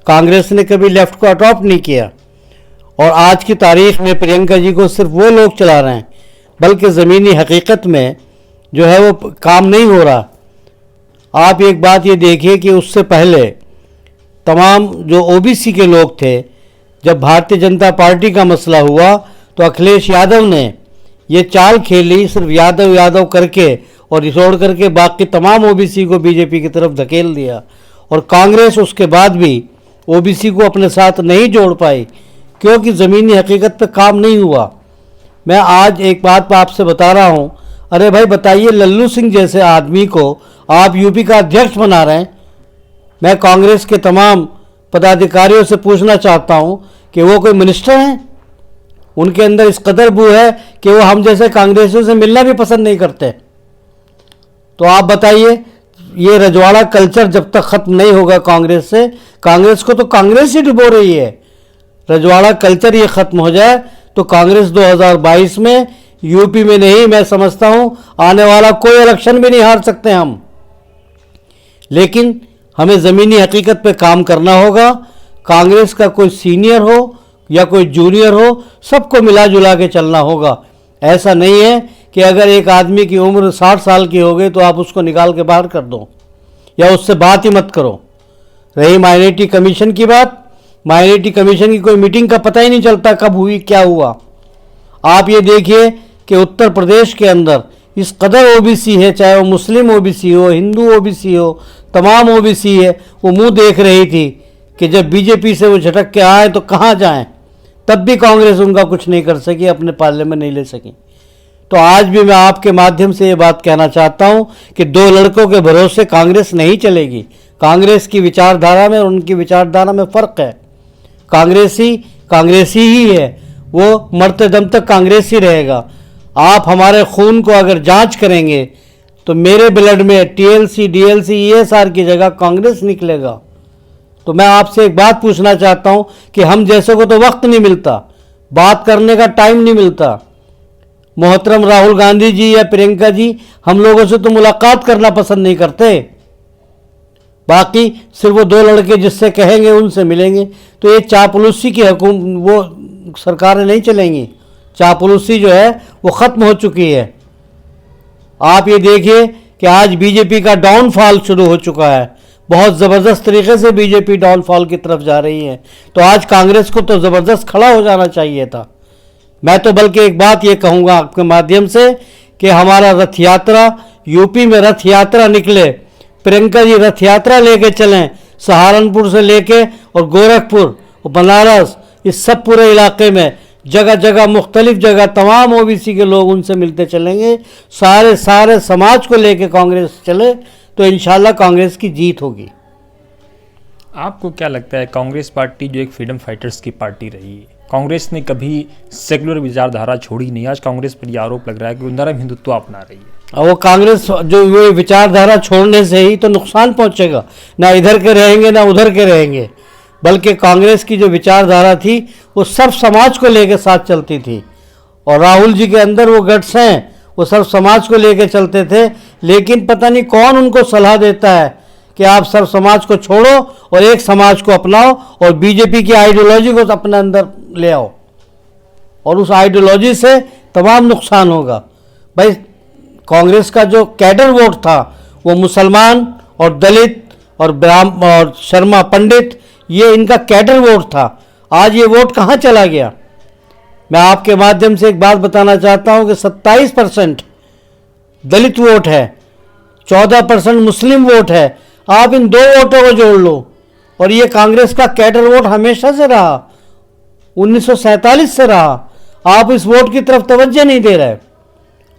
कांग्रेस ने कभी लेफ्ट को अडॉप्ट नहीं किया। और आज की तारीख में प्रियंका जी को सिर्फ वो लोग चला रहे हैं, बल्कि ज़मीनी हकीकत में जो है वो काम नहीं हो रहा। आप एक बात ये देखिए कि उससे पहले तमाम जो ओबीसी के लोग थे, जब भारतीय जनता पार्टी का मसला हुआ तो अखिलेश यादव ने ये चाल खेली, सिर्फ यादव यादव करके और रिसोड़ करके बाकी तमाम ओबीसी को बीजेपी की तरफ धकेल दिया। और कांग्रेस उसके बाद भी ओबीसी को अपने साथ नहीं जोड़ पाई, क्योंकि ज़मीनी हकीकत पे काम नहीं हुआ। मैं आज एक बात आपसे बता रहा हूँ, अरे भाई बताइए, लल्लू सिंह जैसे आदमी को आप यूपी का अध्यक्ष बना रहे हैं। मैं कांग्रेस के तमाम पदाधिकारियों से पूछना चाहता हूँ कि वो कोई मिनिस्टर हैं? उनके अंदर इस कदर बू है कि वो हम जैसे कांग्रेसियों से मिलना भी पसंद नहीं करते। तो आप बताइए, ये रजवाड़ा कल्चर जब तक ख़त्म नहीं होगा कांग्रेस से, कांग्रेस को तो कांग्रेस ही डुबो रही है। रजवाड़ा कल्चर ये ख़त्म हो जाए तो कांग्रेस 2022 में यूपी में नहीं, मैं समझता हूँ आने वाला कोई इलेक्शन भी नहीं हार सकते हम। लेकिन हमें ज़मीनी हकीकत पे काम करना होगा। कांग्रेस का कोई सीनियर हो या कोई जूनियर हो, सबको मिला जुला के चलना होगा। ऐसा नहीं है कि अगर एक आदमी की उम्र 60 साल की हो गई तो आप उसको निकाल के बाहर कर दो या उससे बात ही मत करो। रही माइनॉरिटी कमीशन की बात, माइनॉरिटी कमीशन की कोई मीटिंग का पता ही नहीं चलता कब हुई क्या हुआ। आप ये देखिए कि उत्तर प्रदेश के अंदर इस कदर ओबीसी है, चाहे वो मुस्लिम ओबीसी हो, हिंदू ओबीसी हो, तमाम ओबीसी है, वो मुंह देख रही थी कि जब बीजेपी से वो झटक के आए तो कहाँ जाएं। तब भी कांग्रेस उनका कुछ नहीं कर सकी, अपने पाले में नहीं ले सकी। तो आज भी मैं आपके माध्यम से ये बात कहना चाहता हूँ कि दो लड़कों के भरोसे कांग्रेस नहीं चलेगी। कांग्रेस की विचारधारा में और उनकी विचारधारा में फ़र्क है। कांग्रेसी ही है, वो मरते दम तक कांग्रेस ही रहेगा। आप हमारे खून को अगर जांच करेंगे तो मेरे ब्लड में टीएलसी, डीएलसी, ईएसआर की जगह कांग्रेस निकलेगा। तो मैं आपसे एक बात पूछना चाहता हूं कि हम जैसे को तो वक्त नहीं मिलता, बात करने का टाइम नहीं मिलता। मोहतरम राहुल गांधी जी या प्रियंका जी हम लोगों से तो मुलाकात करना पसंद नहीं करते। बाकी सिर्फ वो दो लड़के जिससे कहेंगे उनसे मिलेंगे। तो ये चापलूसी की वो सरकारें नहीं चलेंगी। चापलूसी जो है वो ख़त्म हो चुकी है। आप ये देखिए कि आज बीजेपी का डाउनफॉल शुरू हो चुका है। बहुत ज़बरदस्त तरीके से बीजेपी डाउनफॉल की तरफ जा रही है। तो आज कांग्रेस को तो ज़बरदस्त खड़ा हो जाना चाहिए था। मैं तो बल्कि एक बात ये कहूँगा आपके माध्यम से कि हमारा रथ यात्रा, यूपी में रथ यात्रा निकले, प्रियंका जी रथ यात्रा लेके चलें, सहारनपुर से लेके और गोरखपुर और बनारस, इस सब पूरे इलाके में जगह जगह मुख्तलिफ जगह तमाम ओबीसी के लोग उनसे मिलते चलेंगे। सारे समाज को लेके कांग्रेस चले तो इंशाल्लाह कांग्रेस की जीत होगी। आपको क्या लगता है, कांग्रेस पार्टी जो एक फ्रीडम फाइटर्स की पार्टी रही है, कांग्रेस ने कभी सेकुलर विचारधारा छोड़ी नहीं। आज कांग्रेस पर यह आरोप लग रहा है कि वो नरम हिंदुत्व अपना रही है। और वो कांग्रेस जो वो विचारधारा छोड़ने से ही तो नुकसान पहुंचेगा। ना इधर के रहेंगे ना उधर के रहेंगे, बल्कि कांग्रेस की जो विचारधारा थी वो सब समाज को लेकर साथ चलती थी। और राहुल जी के अंदर वो गट्स हैं, वो सब समाज को लेकर चलते थे। लेकिन पता नहीं कौन उनको सलाह देता है कि आप सब समाज को छोड़ो और एक समाज को अपनाओ और बीजेपी की आइडियोलॉजी को अपने अंदर ले आओ, और उस आइडियोलॉजी से तमाम नुकसान होगा। भाई कांग्रेस का जो कैडर वोट था वो मुसलमान और दलित और ब्राह्मण और शर्मा पंडित, ये इनका कैडर वोट था। आज ये वोट कहाँ चला गया? मैं आपके माध्यम से एक बात बताना चाहता हूँ कि 27% दलित वोट है, 14% मुस्लिम वोट है। आप इन दो वोटों को जोड़ लो और ये कांग्रेस का कैडर वोट हमेशा से रहा, 1947 से रहा। आप इस वोट की तरफ तवज्जो नहीं दे रहे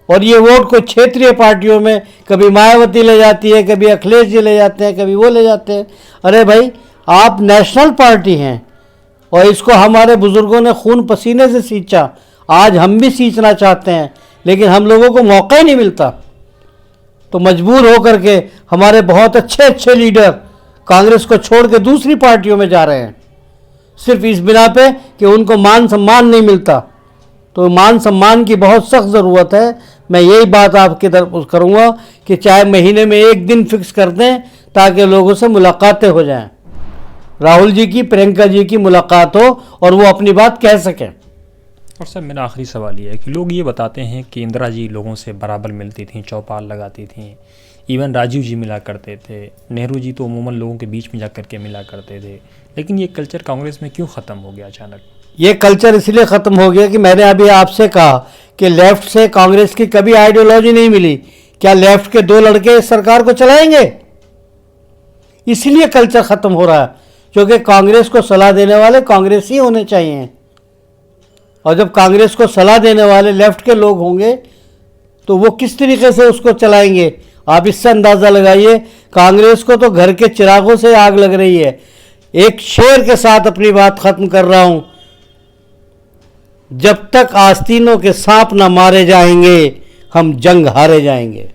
और ये वोट को क्षेत्रीय पार्टियों में कभी मायावती ले जाती है, कभी अखिलेश जी ले जाते हैं, कभी वो ले जाते हैं। अरे भाई, आप नेशनल पार्टी हैं और इसको हमारे बुजुर्गों ने खून पसीने से सींचा। आज हम भी सींचना चाहते हैं लेकिन हम लोगों को मौका ही नहीं मिलता। तो मजबूर होकर के हमारे बहुत अच्छे लीडर कांग्रेस को छोड़ के दूसरी पार्टियों में जा रहे हैं, सिर्फ इस बिना पे कि उनको मान सम्मान नहीं मिलता। तो मान सम्मान की बहुत सख्त ज़रूरत है। मैं यही बात आपकी तरफ करूँगा कि चाहे महीने में एक दिन फिक्स कर दें ताकि लोगों से मुलाकातें हो जाएं। राहुल जी की प्रियंका जी की मुलाकात हो और वो अपनी बात कह सकें। और सर मेरा आखिरी सवाल ये है कि लोग ये बताते हैं कि इंदिरा जी लोगों से बराबर मिलती थी, चौपाल लगाती थी, इवन राजीव जी मिला करते थे, नेहरू जी तो अमूमन लोगों के बीच में जा कर के मिला करते थे, लेकिन ये कल्चर कांग्रेस में क्यों ख़त्म हो गया अचानक? ये कल्चर इसलिए ख़त्म हो गया कि मैंने अभी आपसे कहा कि लेफ्ट से कांग्रेस की कभी आइडियोलॉजी नहीं मिली। क्या लेफ्ट के दो लड़के इस सरकार को चलाएंगे? इसलिए कल्चर ख़त्म हो रहा है, क्योंकि कांग्रेस को सलाह देने वाले कांग्रेस ही होने चाहिए। और जब कांग्रेस को सलाह देने वाले लेफ्ट के लोग होंगे तो वो किस तरीके से उसको चलाएंगे? आप इससे अंदाज़ा लगाइए, कांग्रेस को तो घर के चिरागों से आग लग रही है। एक शेर के साथ अपनी बात ख़त्म कर रहा हूं, जब तक आस्तीनों के सांप न मारे जाएंगे हम जंग हारे जाएंगे।